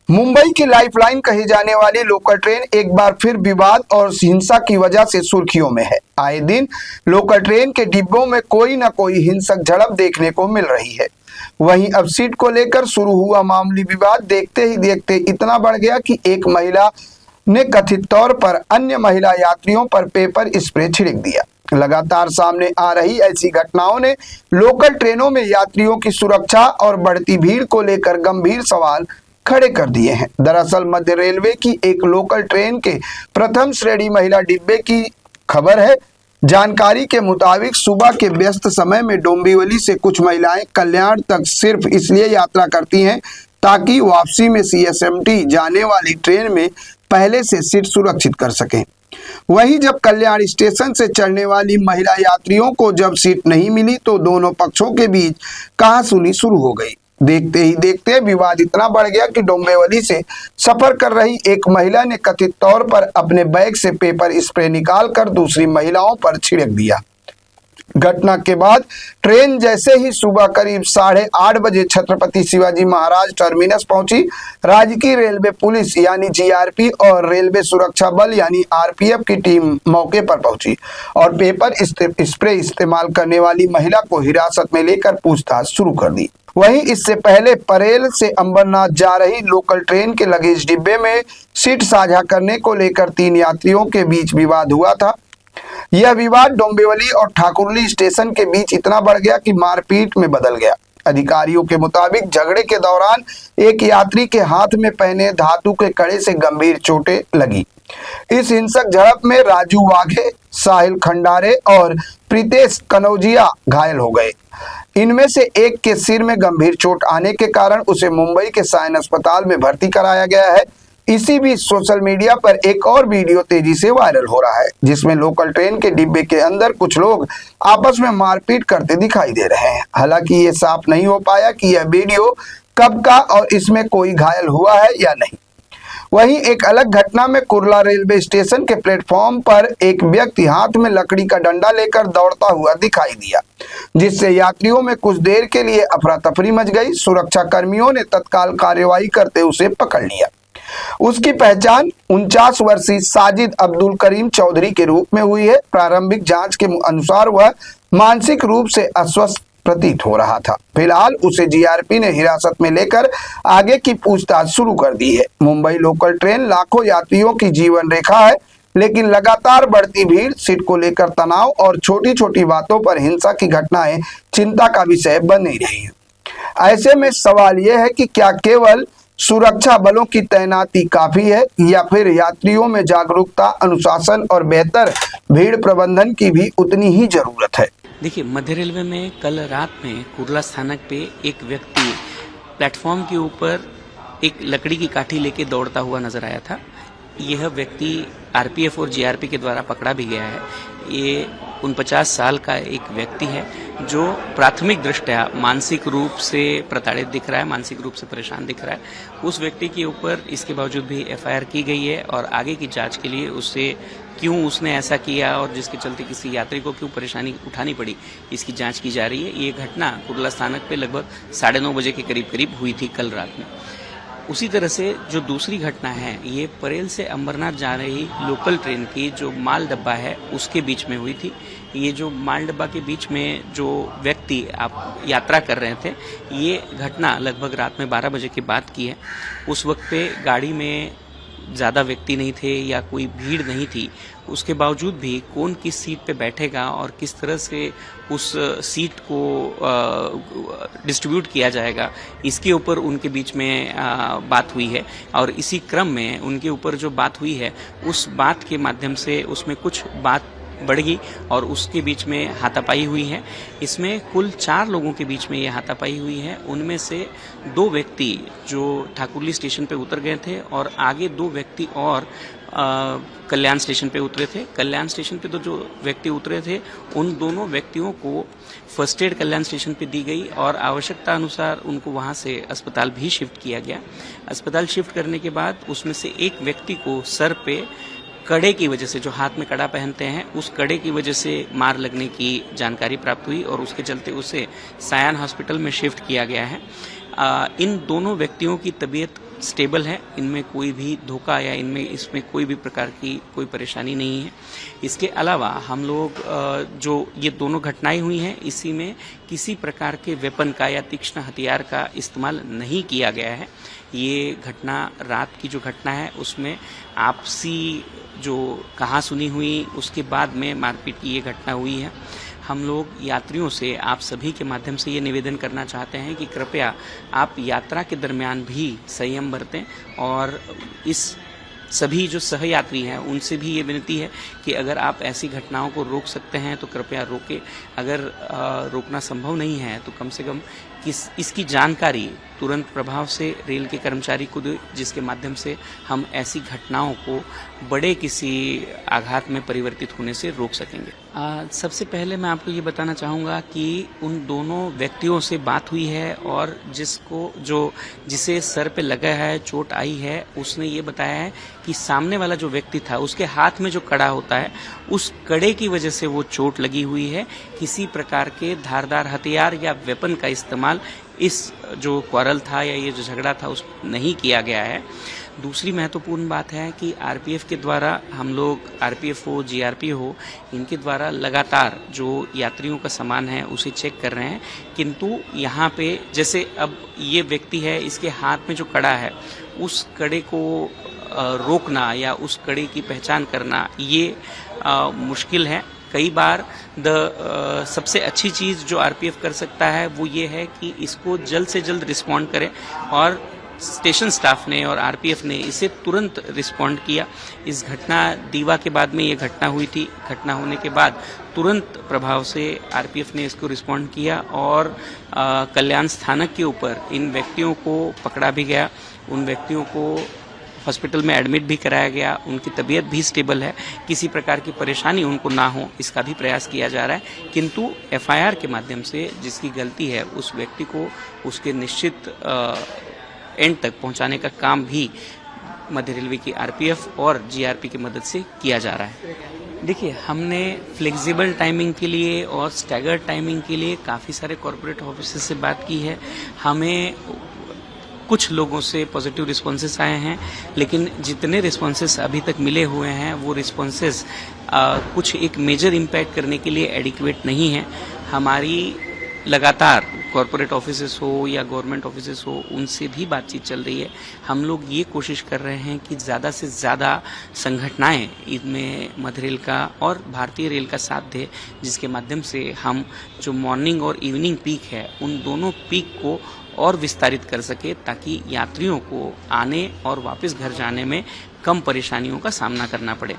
मुंबई की लाइफलाइन कही जाने वाली लोकल ट्रेन एक बार फिर विवाद और हिंसा की वजह से सुर्खियों में है। आए दिन लोकल ट्रेन के डिब्बों में कोई न कोई हिंसक झड़प देखने को मिल रही है। वहीं अब सीट को लेकर शुरू हुआ मामूली विवाद देखते ही देखते इतना बढ़ गया कि एक महिला ने कथित तौर पर अन्य महिला यात्रियों पर पेपर स्प्रे छिड़क दिया। लगातार सामने आ रही ऐसी घटनाओं ने लोकल ट्रेनों में यात्रियों की सुरक्षा और बढ़ती भीड़ को लेकर गंभीर सवाल खड़े कर दिए हैं। दरअसल मध्य रेलवे की एक लोकल ट्रेन के प्रथम श्रेणी महिला डिब्बे की खबर है। जानकारी के मुताबिक सुबह के व्यस्त समय में डोंबिवली से कुछ महिलाएं कल्याण तक सिर्फ इसलिए यात्रा करती हैं ताकि वापसी में सीएसएमटी जाने वाली ट्रेन में पहले से सीट सुरक्षित कर सकें। वहीं जब कल्याण स्टेशन से चढ़ने वाली महिला यात्रियों को जब सीट नहीं मिली तो दोनों पक्षों के बीच कहासुनी शुरू हो गई। देखते ही देखते विवाद इतना बढ़ गया कि डोंबिवली से सफर कर रही एक महिला ने कथित तौर पर अपने बैग से पेपर स्प्रे निकालकर दूसरी महिलाओं पर छिड़क दिया। घटना के बाद ट्रेन जैसे ही सुबह करीब 8:30 बजे छत्रपति शिवाजी महाराज टर्मिनस पहुंची, राज्य रेलवे पुलिस यानी जीआरपी और रेलवे सुरक्षा बल यानी आरपीएफ की टीम मौके पर पहुंची और पेपर स्प्रे इस्तेमाल करने वाली महिला को हिरासत में लेकर पूछताछ शुरू कर दी। वहीं इससे पहले परेल से अंबरनाथ जा रही लोकल ट्रेन के लगेज डिब्बे में सीट साझा करने को लेकर 3 यात्रियों के बीच विवाद हुआ था। यह विवाद डोंबिवली और ठाकुरली स्टेशन के बीच इतना बढ़ गया कि मारपीट में बदल गया। अधिकारियों के मुताबिक झगड़े के दौरान एक यात्री के हाथ में पहने धातु के कड़े से गंभीर चोटें लगी। इस हिंसक झड़प में राजू वाघे, साहिल खंडारे और प्रीतेश कनौजिया घायल हो गए। इनमें से एक के सिर में गंभीर चोट आने के कारण उसे मुंबई के सायन अस्पताल में भर्ती कराया गया है। इसी बीच सोशल मीडिया पर एक और वीडियो तेजी से वायरल हो रहा है जिसमें लोकल ट्रेन के डिब्बे के अंदर कुछ लोग आपस में मारपीट करते दिखाई दे रहे हैं। हालांकि ये साफ नहीं हो पाया कि यह वीडियो कब का और इसमें कोई घायल हुआ है या नहीं। वहीं एक अलग घटना में कुर्ला रेलवे स्टेशन के प्लेटफॉर्म पर एक व्यक्ति हाथ में लकड़ी का डंडा लेकर दौड़ता हुआ दिखाई दिया, जिससे यात्रियों में कुछ देर के लिए अफरा तफरी मच गई। सुरक्षा कर्मियों ने तत्काल कार्रवाई करते उसे पकड़ लिया। उसकी पहचान 49 वर्षीय साजिद अब्दुल करीम चौधरी के रूप में हुई है। प्रारंभिक जांच के अनुसार वह मानसिक रूप से अस्वस्थ प्रतीत हो रहा था। फिलहाल उसे जीआरपी ने हिरासत में लेकर आगे की पूछताछ शुरू कर दी है। मुंबई लोकल ट्रेन लाखों यात्रियों की जीवन रेखा है, लेकिन लगातार बढ़ती भीड़, सीट को लेकर तनाव और छोटी छोटी बातों पर हिंसा की घटनाएं चिंता का विषय बनी रही है। ऐसे में सवाल यह है कि क्या केवल सुरक्षा बलों की तैनाती काफी है या फिर यात्रियों में जागरूकता, अनुशासन और बेहतर भीड़ प्रबंधन की भी उतनी ही जरूरत है। देखिए, मध्य रेलवे में कल रात में कुर्ला स्थानक पे एक व्यक्ति प्लेटफॉर्म के ऊपर एक लकड़ी की काठी लेके दौड़ता हुआ नजर आया था। यह व्यक्ति आरपीएफ और जीआरपी के द्वारा पकड़ा भी गया है। ये 49 साल का एक व्यक्ति है जो प्राथमिक दृष्टया मानसिक रूप से प्रताड़ित दिख रहा है, मानसिक रूप से परेशान दिख रहा है। उस व्यक्ति के ऊपर इसके बावजूद भी एफआईआर की गई है और आगे की जांच के लिए उससे क्यों उसने ऐसा किया और जिसके चलते किसी यात्री को क्यों परेशानी उठानी पड़ी, इसकी जांच की जा रही है। ये घटना कुर्ला स्थानक पे लगभग 9:30 बजे के करीब हुई थी कल रात में। उसी तरह से जो दूसरी घटना है ये परेल से अंबरनाथ जा रही लोकल ट्रेन की जो माल डब्बा है उसके बीच में हुई थी। ये जो माल डब्बा के बीच में जो व्यक्ति आप यात्रा कर रहे थे, ये घटना लगभग रात में 12 बजे की बात की है। उस वक्त पे गाड़ी में ज़्यादा व्यक्ति नहीं थे या कोई भीड़ नहीं थी, उसके बावजूद भी कौन किस सीट पे बैठेगा और किस तरह से उस सीट को डिस्ट्रीब्यूट किया जाएगा, इसके ऊपर उनके बीच में बात हुई है। और इसी क्रम में उनके ऊपर जो बात हुई है उस बात के माध्यम से उसमें कुछ बात बढ़ गई और उसके बीच में हाथापाई हुई है। इसमें कुल 4 लोगों के बीच में ये हाथापाई हुई है। उनमें से 2 व्यक्ति जो ठाकुरली स्टेशन पे उतर गए थे और आगे 2 व्यक्ति और कल्याण स्टेशन पे उतरे थे। कल्याण स्टेशन पे तो जो व्यक्ति उतरे थे उन दोनों व्यक्तियों को फर्स्ट एड कल्याण स्टेशन पे दी गई और आवश्यकता अनुसार उनको वहां से अस्पताल भी शिफ्ट किया गया। अस्पताल शिफ्ट करने के बाद उसमें से एक व्यक्ति को सर पे कड़े की वजह से, जो हाथ में कड़ा पहनते हैं, उस कड़े की वजह से मार लगने की जानकारी प्राप्त हुई और उसके चलते उसे सायन हॉस्पिटल में शिफ्ट किया गया है। इन दोनों व्यक्तियों की तबीयत स्टेबल है, इनमें कोई भी धोखा या इसमें कोई भी प्रकार की कोई परेशानी नहीं है। इसके अलावा हम लोग जो ये दोनों घटनाएं हुई हैं, इसी में किसी प्रकार के वेपन का या तीक्ष्ण हथियार का इस्तेमाल नहीं किया गया है। ये घटना रात की जो घटना है उसमें आपसी जो कहा सुनी हुई उसके बाद में मारपीट की ये घटना हुई है। हम लोग यात्रियों से आप सभी के माध्यम से ये निवेदन करना चाहते हैं कि कृपया आप यात्रा के दरमियान भी संयम बरतें और इस सभी जो सहयात्री हैं उनसे भी ये विनती है कि अगर आप ऐसी घटनाओं को रोक सकते हैं तो कृपया रोकें। अगर रोकना संभव नहीं है तो कम से कम इसकी जानकारी तुरंत प्रभाव से रेल के कर्मचारी को दें, जिसके माध्यम से हम ऐसी घटनाओं को बड़े किसी आघात में परिवर्तित होने से रोक सकेंगे। सबसे पहले मैं आपको ये बताना चाहूँगा कि उन दोनों व्यक्तियों से बात हुई है और जिसे सर पे लगा है, चोट आई है, उसने ये बताया है कि सामने वाला जो व्यक्ति था उसके हाथ में जो कड़ा होता है उस कड़े की वजह से वो चोट लगी हुई है। किसी प्रकार के धारदार हथियार या वेपन का इस्तेमाल इस जो क्वारल था या ये जो झगड़ा था उस नहीं किया गया है। दूसरी महत्वपूर्ण बात है कि आरपीएफ के द्वारा हम लोग, आरपीएफ हो, जीआरपी हो, इनके द्वारा लगातार जो यात्रियों का सामान है उसे चेक कर रहे हैं। किंतु यहाँ पे जैसे अब ये व्यक्ति है, इसके हाथ में जो कड़ा है उस कड़े को रोकना या उस कड़े की पहचान करना ये मुश्किल है। कई बार सबसे अच्छी चीज़ जो आरपीएफ कर सकता है वो ये है कि इसको जल्द से जल्द रिस्पॉन्ड करें और स्टेशन स्टाफ ने और आरपीएफ ने इसे तुरंत रिस्पॉन्ड किया। इस घटना दीवा के बाद में ये घटना हुई थी। घटना होने के बाद तुरंत प्रभाव से आरपीएफ ने इसको रिस्पॉन्ड किया और कल्याण स्थानक के ऊपर इन व्यक्तियों को पकड़ा भी गया। उन व्यक्तियों को हॉस्पिटल में एडमिट भी कराया गया। उनकी तबीयत भी स्टेबल है, किसी प्रकार की परेशानी उनको ना हो इसका भी प्रयास किया जा रहा है। किंतु एफआईआर के माध्यम से जिसकी गलती है उस व्यक्ति को उसके निश्चित एंड तक पहुंचाने का काम भी मध्य रेलवे की आरपीएफ और जीआरपी की मदद से किया जा रहा है। देखिए, हमने फ्लेक्सिबल टाइमिंग के लिए और स्टैगर्ड टाइमिंग के लिए काफ़ी सारे कॉर्पोरेट ऑफिसर्स से बात की है। हमें कुछ लोगों से पॉजिटिव रिस्पॉन्सेस आए हैं, लेकिन जितने रिस्पॉन्सेस अभी तक मिले हुए हैं वो रिस्पॉन्सेस कुछ एक मेजर इम्पैक्ट करने के लिए एडिक्वेट नहीं है। हमारी लगातार कॉर्पोरेट ऑफिसेस हो या गवर्नमेंट ऑफिसेस हो, उनसे भी बातचीत चल रही है। हम लोग ये कोशिश कर रहे हैं कि ज़्यादा से ज़्यादा संगठनाएं इनमें मध्य रेल का और भारतीय रेल का साथ दें, जिसके माध्यम से हम जो मॉर्निंग और इवनिंग पीक है उन दोनों पीक को और विस्तारित कर सके, ताकि यात्रियों को आने और वापस घर जाने में कम परेशानियों का सामना करना पड़े।